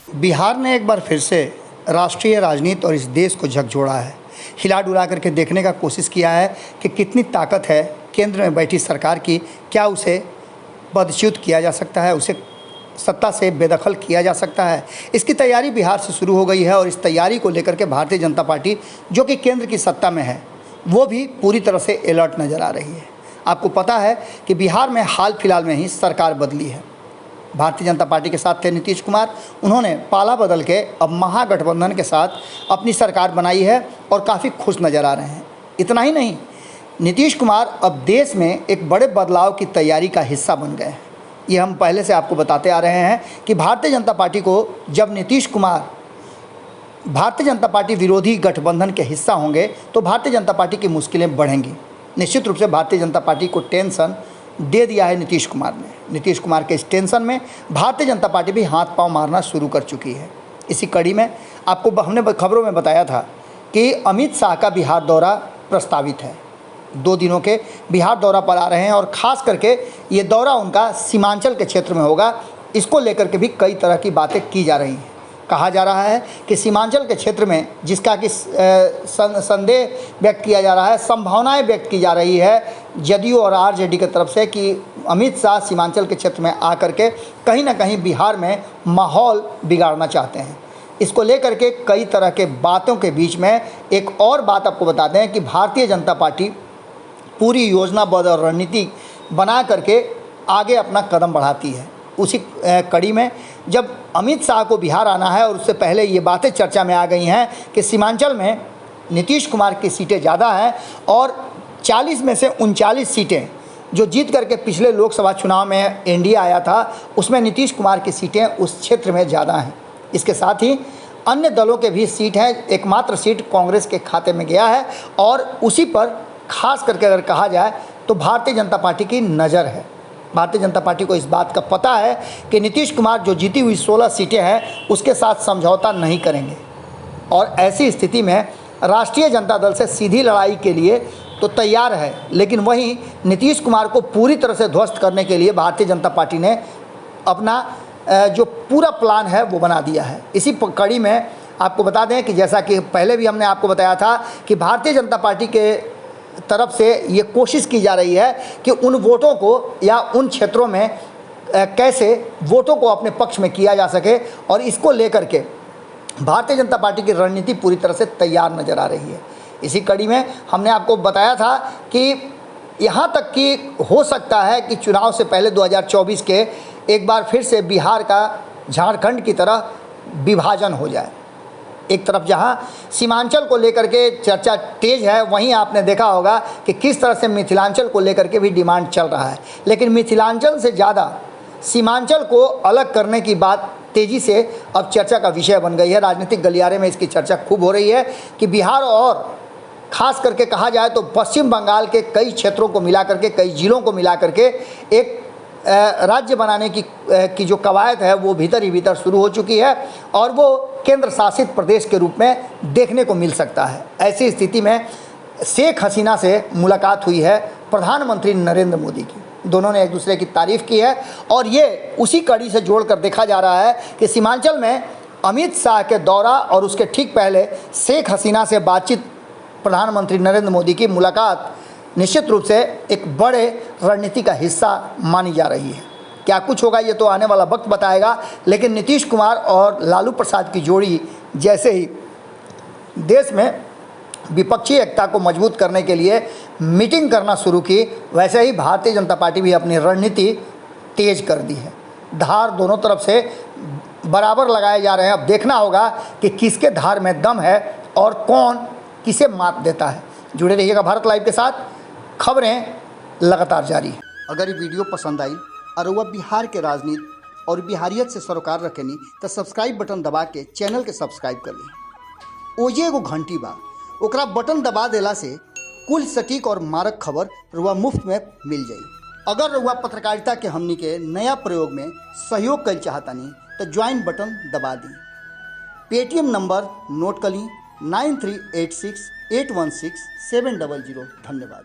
बिहार ने एक बार फिर से राष्ट्रीय राजनीति और इस देश को झकझोरा है। हिला डुला करके देखने का कोशिश किया है कि कितनी ताकत है केंद्र में बैठी सरकार की, क्या उसे पदच्युत किया जा सकता है, उसे सत्ता से बेदखल किया जा सकता है। इसकी तैयारी बिहार से शुरू हो गई है और इस तैयारी को लेकर के भारतीय जनता पार्टी, जो कि केंद्र की सत्ता में है, वो भी पूरी तरह से अलर्ट नज़र आ रही है। आपको पता है कि बिहार में हाल फिलहाल में ही सरकार बदली है। भारतीय जनता पार्टी के साथ थे नीतीश कुमार, उन्होंने पाला बदल के अब महागठबंधन के साथ अपनी सरकार बनाई है और काफ़ी खुश नज़र आ रहे हैं। इतना ही नहीं, नीतीश कुमार अब देश में एक बड़े बदलाव की तैयारी का हिस्सा बन गए हैं। ये हम पहले से आपको बताते आ रहे हैं कि भारतीय जनता पार्टी को जब नीतीश कुमार भारतीय जनता पार्टी विरोधी गठबंधन के हिस्सा होंगे तो भारतीय जनता पार्टी की मुश्किलें बढ़ेंगी। निश्चित रूप से भारतीय जनता पार्टी को टेंशन दे दिया है नीतीश कुमार ने। नीतीश कुमार के इस टेंशन में भारतीय जनता पार्टी भी हाथ पांव मारना शुरू कर चुकी है। इसी कड़ी में आपको हमने खबरों में बताया था कि अमित शाह का बिहार दौरा प्रस्तावित है। 2 दिनों के बिहार दौरा पर आ रहे हैं और ख़ास करके ये दौरा उनका सीमांचल के क्षेत्र में होगा। इसको लेकर के भी कई तरह की बातें की जा रही हैं। कहा जा रहा है कि सीमांचल के क्षेत्र में जिसका कि संदेह व्यक्त किया जा रहा है, संभावनाएं व्यक्त की जा रही है जदयू और आरजेडी की तरफ से कि अमित शाह सीमांचल के क्षेत्र में आकर के कहीं ना कहीं बिहार में माहौल बिगाड़ना चाहते हैं। इसको लेकर के कई तरह के बातों के बीच में एक और बात आपको बता दें कि भारतीय जनता पार्टी पूरी योजनाबद्ध और रणनीति बना करके आगे अपना कदम बढ़ाती है। उसी कड़ी में जब अमित शाह को बिहार आना है और उससे पहले ये बातें चर्चा में आ गई हैं कि सीमांचल में नीतीश कुमार की सीटें ज़्यादा हैं और 40 में से 39 सीटें जो जीत करके पिछले लोकसभा चुनाव में एनडीए आया था, उसमें नीतीश कुमार की सीटें उस क्षेत्र में ज़्यादा हैं। इसके साथ ही अन्य दलों के भी सीट हैं। एकमात्र सीट कांग्रेस के खाते में गया है और उसी पर खास करके अगर कहा जाए तो भारतीय जनता पार्टी की नज़र है। भारतीय जनता पार्टी को इस बात का पता है कि नीतीश कुमार जो जीती हुई 16 सीटें हैं उसके साथ समझौता नहीं करेंगे और ऐसी स्थिति में राष्ट्रीय जनता दल से सीधी लड़ाई के लिए तो तैयार है, लेकिन वहीं नीतीश कुमार को पूरी तरह से ध्वस्त करने के लिए भारतीय जनता पार्टी ने अपना जो पूरा प्लान है वो बना दिया है। इसी कड़ी में आपको बता दें कि जैसा कि पहले भी हमने आपको बताया था कि भारतीय जनता पार्टी के तरफ से ये कोशिश की जा रही है कि उन वोटों को या उन क्षेत्रों में कैसे वोटों को अपने पक्ष में किया जा सके और इसको लेकर के भारतीय जनता पार्टी की रणनीति पूरी तरह से तैयार नज़र आ रही है। इसी कड़ी में हमने आपको बताया था कि यहाँ तक कि हो सकता है कि चुनाव से पहले 2024 के एक बार फिर से बिहार का झारखंड की तरह विभाजन हो जाए। एक तरफ जहां सीमांचल को लेकर के चर्चा तेज है, वहीं आपने देखा होगा कि किस तरह से मिथिलांचल को लेकर के भी डिमांड चल रहा है। लेकिन मिथिलांचल से ज़्यादा सीमांचल को अलग करने की बात तेज़ी से अब चर्चा का विषय बन गई है। राजनीतिक गलियारे में इसकी चर्चा खूब हो रही है कि बिहार और ख़ास करके कहा जाए तो पश्चिम बंगाल के कई क्षेत्रों को मिला करके, कई ज़िलों को मिला करके एक राज्य बनाने की जो कवायद है वो भीतर ही भीतर शुरू हो चुकी है और वो केंद्र शासित प्रदेश के रूप में देखने को मिल सकता है। ऐसी स्थिति में शेख हसीना से मुलाकात हुई है प्रधानमंत्री नरेंद्र मोदी की। दोनों ने एक दूसरे की तारीफ़ की है और ये उसी कड़ी से जोड़कर देखा जा रहा है कि सीमांचल में अमित शाह के दौरा और उसके ठीक पहले शेख हसीना से बातचीत, प्रधानमंत्री नरेंद्र मोदी की मुलाकात निश्चित रूप से एक बड़े रणनीति का हिस्सा मानी जा रही है। क्या कुछ होगा ये तो आने वाला वक्त बताएगा, लेकिन नीतीश कुमार और लालू प्रसाद की जोड़ी जैसे ही देश में विपक्षी एकता को मजबूत करने के लिए मीटिंग करना शुरू की, वैसे ही भारतीय जनता पार्टी भी अपनी रणनीति तेज कर दी है। धार दोनों तरफ से बराबर लगाए जा रहे हैं। अब देखना होगा कि किसके धार में दम है और कौन किसे मात देता है। जुड़े रहिएगा भारत लाइव के साथ, खबरें लगातार जारी है। अगर ये वीडियो पसंद आई और वह बिहार के राजनीति और बिहारियत से सरोकार रखेनी तो सब्सक्राइब बटन दबा के चैनल के सब्सक्राइब कर ली। ओजे एगो घंटी बा, ओकरा बटन दबा देला से कुल सटीक और मारक खबर रुआ मुफ्त में मिल जाई। अगर रुआ पत्रकारिता के हमनी के नया प्रयोग में सहयोग कर चाहतानी तो ज्वाइन बटन दबा दी। पेटीएम नंबर नोट कर ली 9386816700। धन्यवाद।